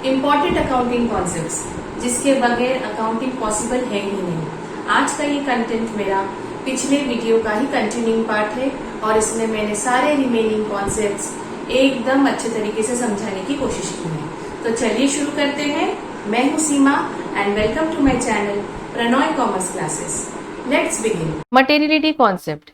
Important accounting concepts जिसके बगैर accounting possible है ही नहीं। आज का ये कंटेंट मेरा पिछले वीडियो का ही कंटिन्यूइंग पार्ट है और इसमें मैंने सारे रिमेनिंग कॉन्सेप्ट्स एकदम अच्छे तरीके से समझाने की कोशिश की है। तो चलिए शुरू करते हैं। मैं हूँ Seema and welcome to my channel Pranoy commerce classes. Let's begin. Materiality concept.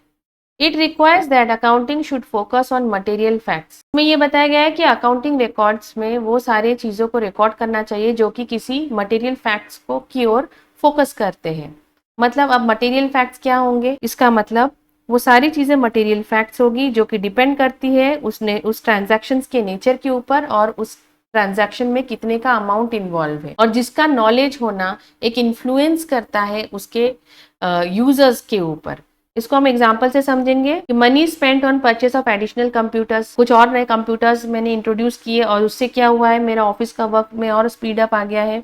It requires that accounting should focus on material facts. में ये बताया गया है कि अकाउंटिंग रिकॉर्ड्स में वो सारे चीज़ों को रिकॉर्ड करना चाहिए जो कि किसी मटेरियल फैक्ट्स को की ओर फोकस करते हैं। मतलब अब मटेरियल फैक्ट्स क्या होंगे, इसका मतलब वो सारी चीज़ें मटेरियल फैक्ट्स होगी जो कि डिपेंड करती है उस ट्रांजैक्शंस के नेचर के ऊपर और उस ट्रांजैक्शन में कितने का अमाउंट इन्वॉल्व है, और जिसका नॉलेज होना एक इन्फ्लुएंस करता है उसके यूजर्स के ऊपर। इसको हम एग्जांपल से समझेंगे कि money spent on purchase of additional computers. कुछ और नए कंप्यूटर्स मैंने इंट्रोड्यूस किए और उससे क्या हुआ है, मेरा ऑफिस का वर्क में और स्पीड अप आ गया है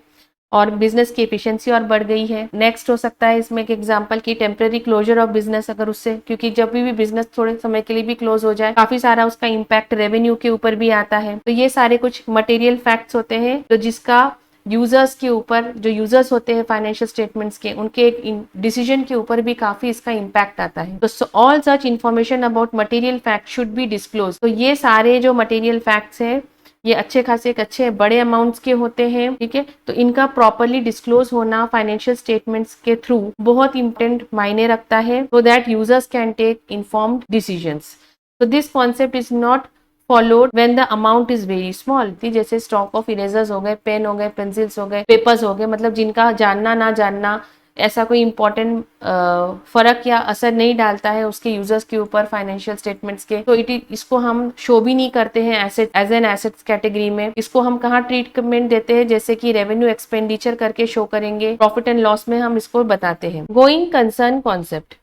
और बिजनेस की एफिशिएंसी और बढ़ गई है। नेक्स्ट हो सकता है इसमें एक एग्जांपल की टेम्पररी क्लोजर ऑफ बिजनेस, अगर उससे, क्योंकि जब भी बिजनेस थोड़े समय के लिए भी क्लोज हो जाए काफी सारा उसका इम्पैक्ट रेवेन्यू के ऊपर भी आता है। तो ये सारे कुछ मटेरियल फैक्ट्स होते हैं तो जिसका यूजर्स के ऊपर, जो यूजर्स होते हैं फाइनेंशियल स्टेटमेंट्स के, उनके एक डिसीजन के ऊपर भी काफी इसका इम्पैक्ट आता है। तो all such information about material fact should be disclose. तो ये सारे जो मटेरियल फैक्ट्स हैं ये अच्छे खासे एक अच्छे बड़े अमाउंट्स के होते हैं, ठीक है। तो इनका प्रॉपरली डिस्क्लोज होना फाइनेंशियल स्टेटमेंट्स के थ्रू बहुत इंपॉर्टेंट मायने रखता है, so that users can take informed decisions. तो this concept is not followed when the amount is very small. जैसे स्टॉक ऑफ इरेजर्स हो गए, पेन हो गए, पेंसिल्स हो गए, पेपर्स हो गए, मतलब जिनका जानना ना जानना ऐसा कोई इंपॉर्टेंट फर्क या असर नहीं डालता है उसके यूजर्स के ऊपर फाइनेंशियल स्टेटमेंट्स के। तो इसको हम शो भी नहीं करते हैं asset as an assets category में। इसको हम कहाँ ट्रीटमेंट देते हैं, जैसे कि रेवेन्यू एक्सपेंडिचर करके शो करेंगे, प्रॉफिट एंड लॉस में हम इसको बताते हैं। Going concern concept.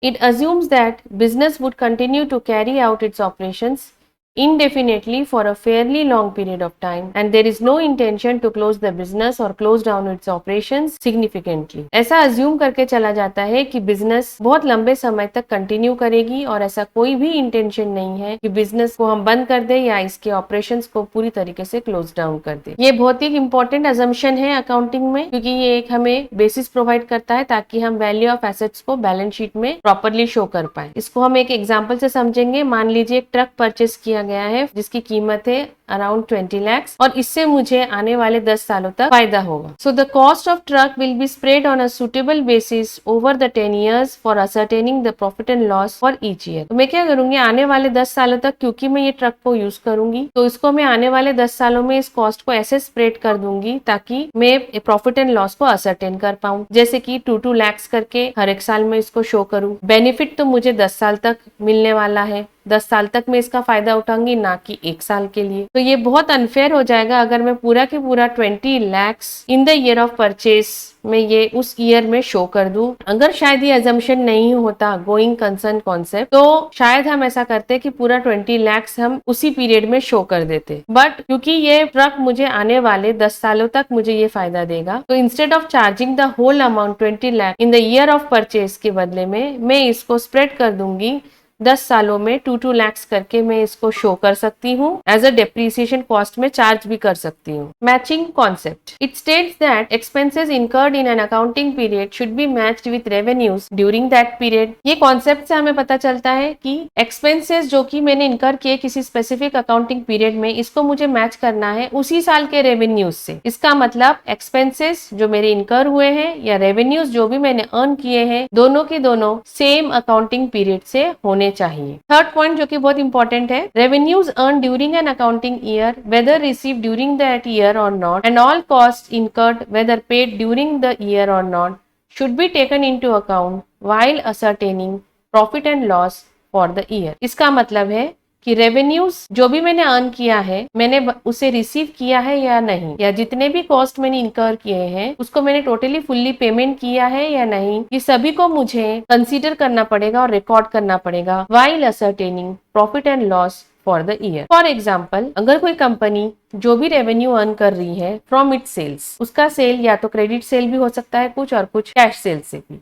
It assumes that business would continue to carry out its operations indefinitely for a fairly long period of time and there is no intention to close the business or close down its operations significantly। ऐसा assume करके चला जाता है कि business बहुत लंबे समय तक कंटिन्यू करेगी और ऐसा कोई भी इंटेंशन नहीं है कि बिजनेस को हम बंद कर दे या इसके ऑपरेशंस को पूरी तरीके से क्लोज डाउन कर दे। ये बहुत ही इंपॉर्टेंट अजम्पशन है अकाउंटिंग में, क्योंकि ये एक हमें बेसिस प्रोवाइड करता है ताकि हम वैल्यू ऑफ एसेट्स को बैलेंस शीट में प्रॉपरली शो कर पाए। इसको हम एक एग्जांपल से समझेंगे। मान लीजिए एक ट्रक परचेस किया गया है जिसकी कीमत है अराउंड 20 लाख और इससे मुझे आने वाले 10 सालों तक फायदा होगा। So the cost of truck will be spread on a suitable basis over the 10 years for ascertaining the profit and loss for each year. तो मैं क्या करूंगी, आने वाले 10 सालों तक क्योंकि मैं ये ट्रक को यूज करूंगी तो इसको मैं आने वाले 10 सालों में इस कॉस्ट को ऐसे स्प्रेड कर दूंगी ताकि मैं प्रॉफिट एंड लॉस को असरटेन कर पाऊं। जैसे कि 2 लाख करके हर एक साल में इसको शो करूं। बेनिफिट तो मुझे 10 साल तक मिलने वाला है, 10 साल तक मैं इसका फायदा उठाऊंगी, ना कि 1 साल के लिए। तो ये बहुत अनफेयर हो जाएगा अगर मैं पूरा के पूरा 20 lakh in the year of purchase में ये उस ईयर में शो कर दूं। अगर शायद ये अजम्पशन नहीं होता गोइंग कंसर्न कॉन्सेप्ट, तो शायद हम ऐसा करते कि पूरा 20 लाख हम उसी पीरियड में शो कर देते। बट क्योंकि ये ट्रक मुझे आने वाले 10 सालों तक मुझे ये फायदा देगा, तो instead of charging the whole amount 20 lakh in the year of purchase के बदले में मैं इसको स्प्रेड कर दूंगी 10 सालों में 2 लाख करके मैं इसको शो कर सकती हूँ। एज अ डेप्रिसिएशन कॉस्ट में चार्ज भी कर सकती हूँ। Matching concept. It states that expenses incurred in an accounting period should be matched with revenues during that period. ये कॉन्सेप्ट से हमें पता चलता है कि एक्सपेंसेस जो कि मैंने इनकर किए किसी स्पेसिफिक अकाउंटिंग पीरियड में, इसको मुझे मैच करना है उसी साल के रेवेन्यूज से। इसका मतलब एक्सपेंसेस जो मेरे इनकर हुए हैं या रेवेन्यूज जो भी मैंने अर्न किए हैं, दोनों के दोनों सेम अकाउंटिंग पीरियड से होने चाहिए। थर्ड पॉइंट जो कि बहुत इंपॉर्टेंट है, revenues earn during an accounting year whether receive during that year और not and all cost incurred whether paid during the year और not should be taken into account while ascertaining profit and loss for the year. इसका मतलब है कि revenues जो भी मैंने earn किया है, मैंने उसे रिसीव किया है या नहीं, या जितने भी कॉस्ट मैंने इनकर किए हैं उसको मैंने टोटली फुल्ली पेमेंट किया है या नहीं, ये सभी को मुझे कंसीडर करना पड़ेगा और रिकॉर्ड करना पड़ेगा while ascertaining profit and loss for the year. For example, अगर कोई कंपनी जो भी रेवेन्यू अर्न कर रही है फ्रॉम इट्स सेल्स, उसका सेल या तो क्रेडिट सेल भी हो सकता है कुछ, और कुछ कैश सेल से भी,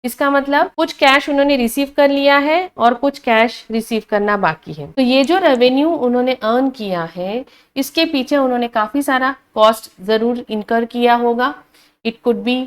इसका मतलब कुछ कैश उन्होंने रिसीव कर लिया है और कुछ कैश रिसीव करना बाकी है। तो ये जो रेवेन्यू उन्होंने अर्न किया है, इसके पीछे उन्होंने काफी सारा कॉस्ट जरूर इनकर किया होगा। It could be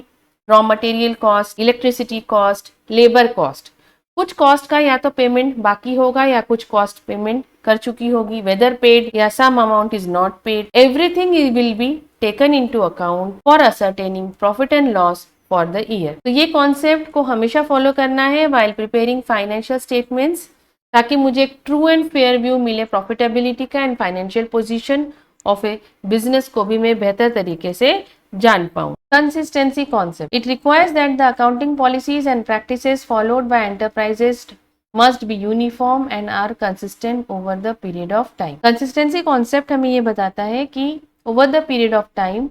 raw material cost, electricity cost, labour cost. कुछ कॉस्ट का या तो पेमेंट बाकी होगा या कुछ कॉस्ट पेमेंट कर चुकी होगी, वेदर पेड या some amount is not paid. Everything will be taken into account for ascertaining profit and loss for the year. तो ये कॉन्सेप्ट को हमेशा फॉलो करना है व्हाइल प्रिपेयरिंग फाइनेंशियल स्टेटमेंट्स, ताकि मुझे एक ट्रू एंड फेयर व्यू मिले प्रॉफिटेबिलिटी का and financial position of a business को भी मैं बेहतर तरीके से जान पाऊं। Consistency concept, it requires that the accounting policies and practices followed by enterprises must be uniform and are consistent over the period of time. Consistency concept हमें ये बताता है कि over the period of time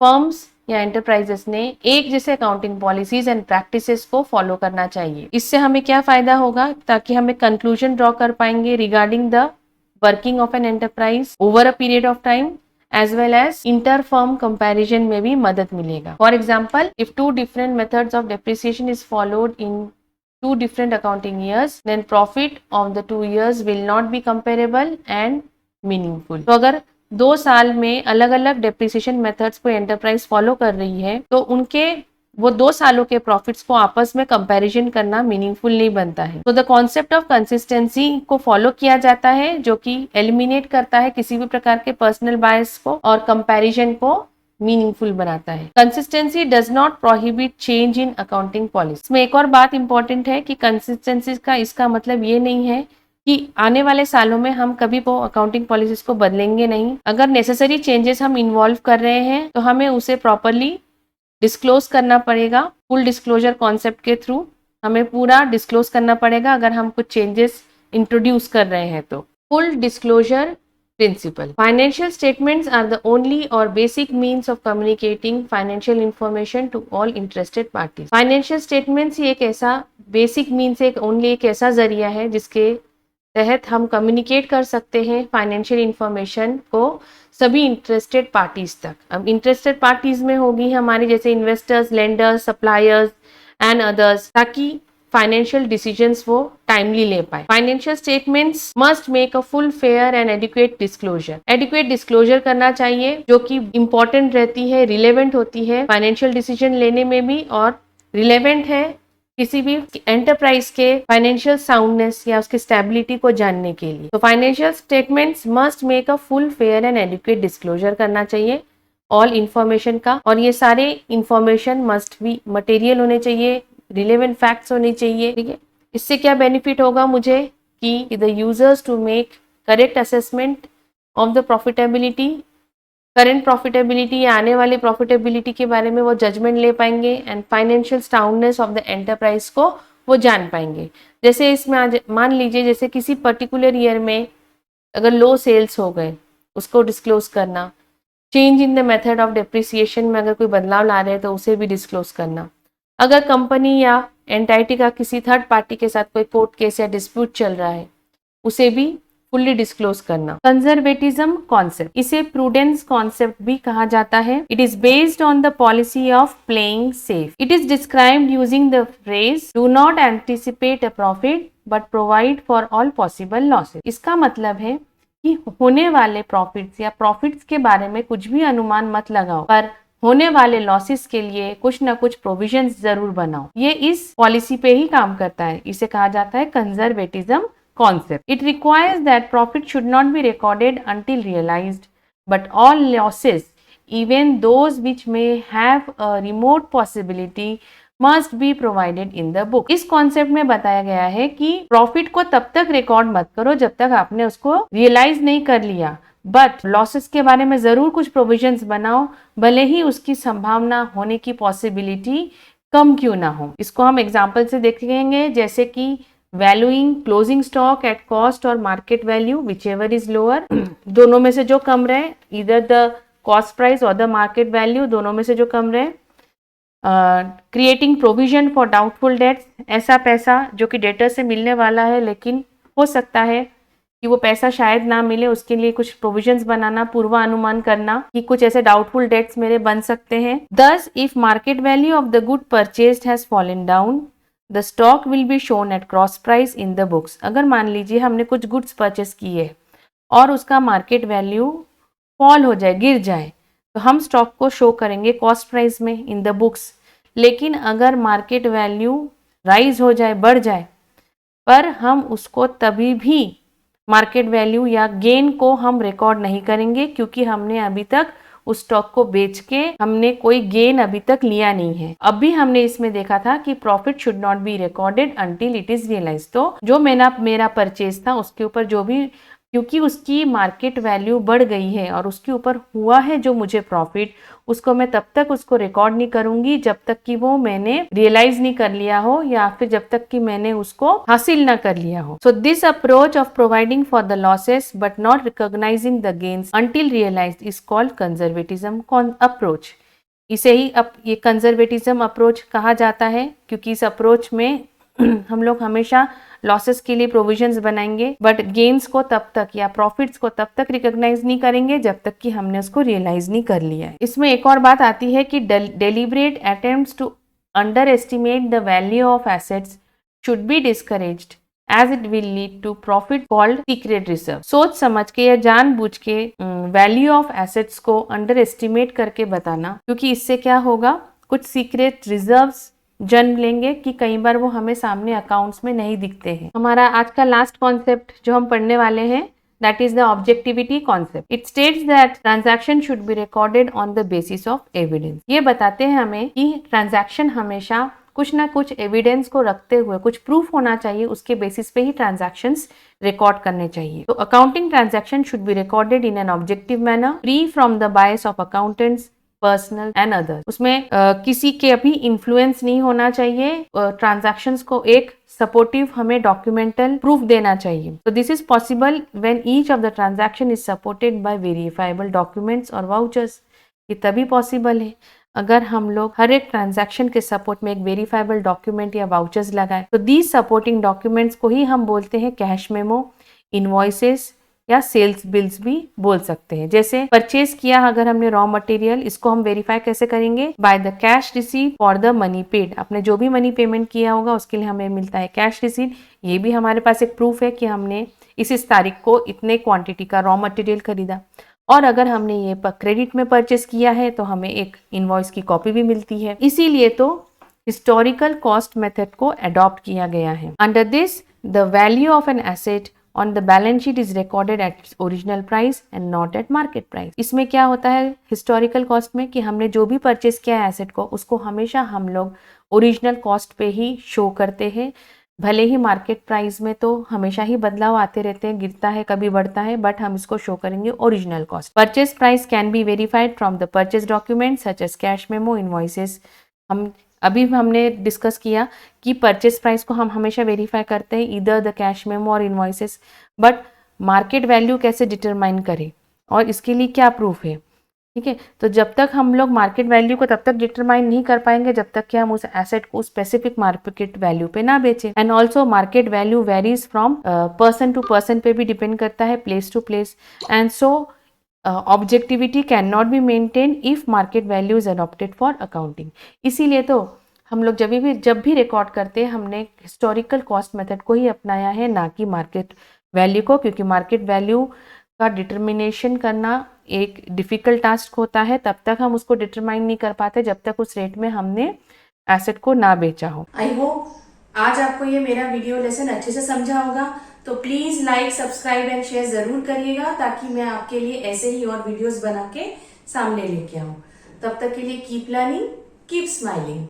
firms या enterprises ने एक जैसे accounting policies and practices को फॉलो करना चाहिए। इससे हमें क्या फायदा होगा, ताकि हमें कंक्लूजन ड्रॉ कर पाएंगे regarding the working of an enterprise over a period of time, as well as inter firm comparison में भी मदद मिलेगा। For example, if 2 different methods of depreciation is followed in 2 different accounting years, then profit of the 2 years will not be comparable and meaningful। तो अगर 2 साल में अलग अलग डेप्रिसिएशन मेथड्स को एंटरप्राइज फॉलो कर रही है, तो उनके वो 2 सालों के प्रॉफिट्स को आपस में कंपैरिजन करना मीनिंगफुल नहीं बनता है। तो द कॉन्सेप्ट ऑफ कंसिस्टेंसी को फॉलो किया जाता है, जो कि एलिमिनेट करता है किसी भी प्रकार के पर्सनल बायस को और कंपैरिजन को मीनिंगफुल बनाता है। Consistency does not prohibit change in accounting policy. इसमें एक और बात इंपॉर्टेंट है कि कंसिस्टेंसी का इसका मतलब ये नहीं है कि आने वाले सालों में हम कभी वो अकाउंटिंग पॉलिसीज को बदलेंगे नहीं। अगर नेसेसरी चेंजेस हम इन्वॉल्व कर रहे हैं तो हमें उसे प्रॉपरली डिस्क्लोज करना पड़ेगा। फुल डिस्क्लोजर कॉन्सेप्ट के थ्रू हमें पूरा डिस्क्लोज करना पड़ेगा अगर हम कुछ चेंजेस इंट्रोड्यूस कर रहे हैं तो। Full disclosure principle, financial statements are the only और basic means of communicating financial information to all interested parties. Financial statements ही एक ऐसा बेसिक मीन्स, एक ऐसा जरिया है जिसके तहत हम कम्युनिकेट कर सकते हैं फाइनेंशियल इंफॉर्मेशन को सभी इंटरेस्टेड पार्टीज तक। अब इंटरेस्टेड पार्टीज में होगी हमारे जैसे investors, lenders, suppliers and others, ताकि फाइनेंशियल डिसीजंस वो टाइमली ले पाए। Financial statements must make a full, fair and adequate disclosure. Adequate disclosure करना चाहिए जो कि इंपॉर्टेंट रहती है, रिलेवेंट होती है फाइनेंशियल डिसीजन लेने में भी, और रिलेवेंट है किसी भी एंटरप्राइज के फाइनेंशियल साउंडनेस या उसकी स्टेबिलिटी को जानने के लिए। तो financial statements must make a full, fair and adequate disclosure करना चाहिए ऑल इंफॉर्मेशन का, और ये सारे इंफॉर्मेशन मस्ट बी मटेरियल होने चाहिए, रिलेवेंट फैक्ट्स होने चाहिए। ठीक है, इससे क्या बेनिफिट होगा मुझे कि the users to make correct assessment of the profitability, current profitability या आने वाली प्रॉफिटेबिलिटी के बारे में वो जजमेंट ले पाएंगे, and financial soundness of the enterprise को वो जान पाएंगे। जैसे इसमें मान लीजिए जैसे किसी पर्टिकुलर ईयर में अगर लो सेल्स हो गए, उसको डिस्क्लोज करना, change in the method of depreciation में अगर कोई बदलाव ला रहे हैं तो उसे भी डिस्क्लोज करना, अगर कंपनी या एंटाइटी का किसी थर्ड पार्टी के साथ कोई कोर्ट केस या डिस्प्यूट चल रहा है उसे भी फुल्ली डिस्क्लोज करना। कंजर्वेटिज्म कॉन्सेप्ट, इसे प्रूडेंस कॉन्सेप्ट भी कहा जाता है। It is based on the policy of playing safe. It is described using the phrase do not anticipate a profit but provide for all possible losses. इसका मतलब है कि होने वाले प्रॉफिट्स या प्रॉफिट्स के बारे में कुछ भी अनुमान मत लगाओ, पर होने वाले लॉसेस के लिए कुछ न कुछ प्रोविजंस जरूर बनाओ। ये इस पॉलिसी पे ही काम करता है। इसे कहा जाता है conservatism concept. It requires that profit should not be recorded until realized, but all losses, even those which may have a remote possibility, must be provided in the book. इस कॉन्सेप्ट में बताया गया है कि प्रॉफिट को तब तक record मत करो जब तक आपने उसको रियलाइज नहीं कर लिया, बट लॉसेस के बारे में जरूर कुछ प्रोविजंस बनाओ, भले ही उसकी संभावना होने की पॉसिबिलिटी कम क्यों ना हो। इसको हम एग्जाम्पल से देखेंगे, जैसे कि valuing closing stock at cost और market value whichever is lower, दोनों में से जो कम रहे, इधर द कॉस्ट प्राइस और द मार्केट वैल्यू, दोनों में से जो कम रहे। Creating provision for doubtful debts, ऐसा पैसा जो कि डेटर से मिलने वाला है लेकिन हो सकता है कि वो पैसा शायद ना मिले, उसके लिए कुछ प्रोविजंस बनाना, पूर्वानुमान करना कि कुछ ऐसे डाउटफुल डेट्स मेरे बन सकते हैं। Thus if market value of the good purchased has fallen down, the stock will be shown at cross price in the books. अगर मान लीजिए हमने कुछ गुड्स परचेस किए और उसका मार्केट वैल्यू फॉल हो जाए, गिर जाए, तो हम स्टॉक को शो करेंगे कॉस्ट प्राइस में इन द बुक्स। लेकिन अगर मार्केट वैल्यू राइज हो जाए, बढ़ जाए, पर हम उसको तभी भी मार्केट वैल्यू या गेन को हम रिकॉर्ड नहीं करेंगे, क्योंकि हमने अभी तक उस स्टॉक को बेच के हमने कोई गेन अभी तक लिया नहीं है। अभी हमने इसमें देखा था कि profit should not be recorded until it is realise. तो जो मेरा परचेज था उसके ऊपर जो भी, क्योंकि उसकी मार्केट वैल्यू बढ़ गई है और उसके ऊपर हुआ है जो मुझे प्रॉफिट, उसको मैं तब तक उसको रिकॉर्ड नहीं करूंगी जब तक कि वो मैंने रियलाइज नहीं कर लिया हो या फिर जब तक कि मैंने उसको हासिल ना कर लिया हो। So this approach of providing for the losses but not recognising the gains until realise is called conservatism approach. इसे ही ये कंजर्वेटिज्म अप्रोच कहा जाता है, क्योंकि इस अप्रोच में हम लोग हमेशा लॉसेस के लिए प्रोविजंस बनाएंगे, बट गेन्स को तब तक या प्रॉफिट्स को तब तक रिकॉग्नाइज नहीं करेंगे जब तक कि हमने उसको रियलाइज नहीं कर लिया है। इसमें एक और बात आती है कि deliberate attempts to underestimate the value of assets should be discouraged as it will lead to profit called secret reserve. सोच समझ के या जानबूझ के वैल्यू ऑफ एसेट्स को अंडर एस्टिमेट करके बताना, क्योंकि इससे क्या होगा, कुछ सीक्रेट रिजर्व्स जन्म लेंगे कि कई बार वो हमें सामने अकाउंट्स में नहीं दिखते हैं। हमारा आज का लास्ट कॉन्सेप्ट जो हम पढ़ने वाले हैं, that is the objectivity concept. It states that transaction should be recorded on the basis of evidence. ये बताते हैं हमें कि ट्रांजैक्शन हमेशा कुछ ना कुछ एविडेंस को रखते हुए, कुछ प्रूफ होना चाहिए, उसके बेसिस पे ही ट्रांजैक्शंस रिकॉर्ड करने चाहिए। तो accounting transaction should be recorded in an objective manner, free from the bias of accountants, personal and other. उसमें किसी के अभी इन्फ्लुएंस नहीं होना चाहिए। ट्रांजैक्शंस को एक सपोर्टिव हमें डॉक्यूमेंटल प्रूफ देना चाहिए। तो this is possible when each of the transaction is supported by verifiable documents और वाउचर्स। ये तभी पॉसिबल है अगर हम लोग हर एक ट्रांजैक्शन के सपोर्ट में एक वेरीफाइबल डॉक्यूमेंट या वाउचर्स लगाए। तो दीज सपोर्टिंग डॉक्यूमेंट्स को ही हम बोलते हैं कैश मेमो, इनवॉइसेस या सेल्स बिल्स भी बोल सकते हैं। जैसे परचेज किया अगर हमने रॉ मटेरियल, इसको हम वेरीफाई कैसे करेंगे, by the cash receipt for the money paid. आपने जो भी मनी पेमेंट किया होगा उसके लिए हमें मिलता है कैश रिसीट। ये भी हमारे पास एक प्रूफ है कि हमने इस तारीख को इतने क्वांटिटी का रॉ मटेरियल खरीदा। और अगर हमने ये क्रेडिट में परचेस किया है तो हमें एक इनवॉइस की कॉपी भी मिलती है। इसीलिए तो हिस्टोरिकल कॉस्ट मेथड को अडॉप्ट किया गया है। Under this the value of an asset on the balance sheet is recorded at its original price and not at market price। इसमें क्या होता है हिस्टोरिकल कॉस्ट में, कि हमने जो भी परचेस किया है एसेट को, उसको हमेशा हम लोग ओरिजिनल कॉस्ट पे ही शो करते हैं। भले ही मार्केट प्राइस में तो हमेशा ही बदलाव आते रहते हैं, गिरता है कभी बढ़ता है, बट हम इसको शो करेंगे original cost. Purchase price can be verified from the purchase document such as cash memo, invoices. हम अभी हमने डिस्कस किया कि परचेस प्राइस को हम हमेशा वेरीफाई करते हैं, इधर द कैश मेमो और इनवॉइसेस। बट मार्केट वैल्यू कैसे डिटरमाइन करें और इसके लिए क्या प्रूफ है, ठीक है। तो जब तक हम लोग मार्केट वैल्यू को तब तक डिटरमाइन नहीं कर पाएंगे जब तक कि हम उस एसेट को स्पेसिफिक मार्केट वैल्यू पे ना बेचें। And also market value varies from person to person पे भी डिपेंड करता है, place to place. And so objectivity cannot be maintain if market value is adopted for accounting. इसीलिए तो हम लोग जब भी रिकॉर्ड करते हैं हमने हिस्टोरिकल कॉस्ट मेथड को ही अपनाया है, ना कि मार्केट वैल्यू को, क्योंकि मार्केट वैल्यू का डिटर्मिनेशन करना एक डिफिकल्ट टास्क होता है। तब तक हम उसको डिटरमाइन नहीं कर पाते जब तक उस रेट में हमने एसेट को ना बेचा हो। आई होप आज आपको ये मेरा वीडियो लेसन अच्छे से समझा होगा। तो please like, subscribe and share जरूर करिएगा, ताकि मैं आपके लिए ऐसे ही और वीडियोस बना के सामने लेके आऊं। तब तक के लिए keep learning, keep smiling.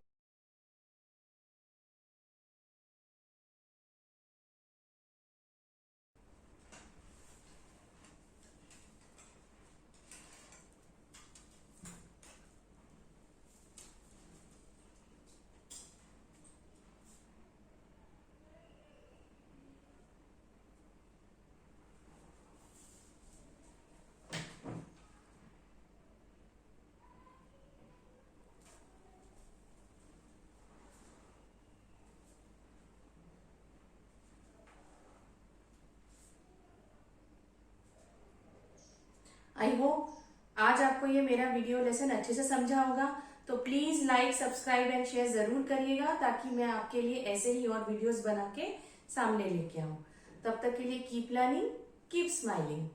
I hope आज आपको ये मेरा वीडियो लेसन अच्छे से समझा होगा। तो please like, subscribe and share जरूर करिएगा, ताकि मैं आपके लिए ऐसे ही और वीडियोस बना के सामने लेके आऊं। तब तक के लिए कीप लर्निंग, कीप स्माइलिंग।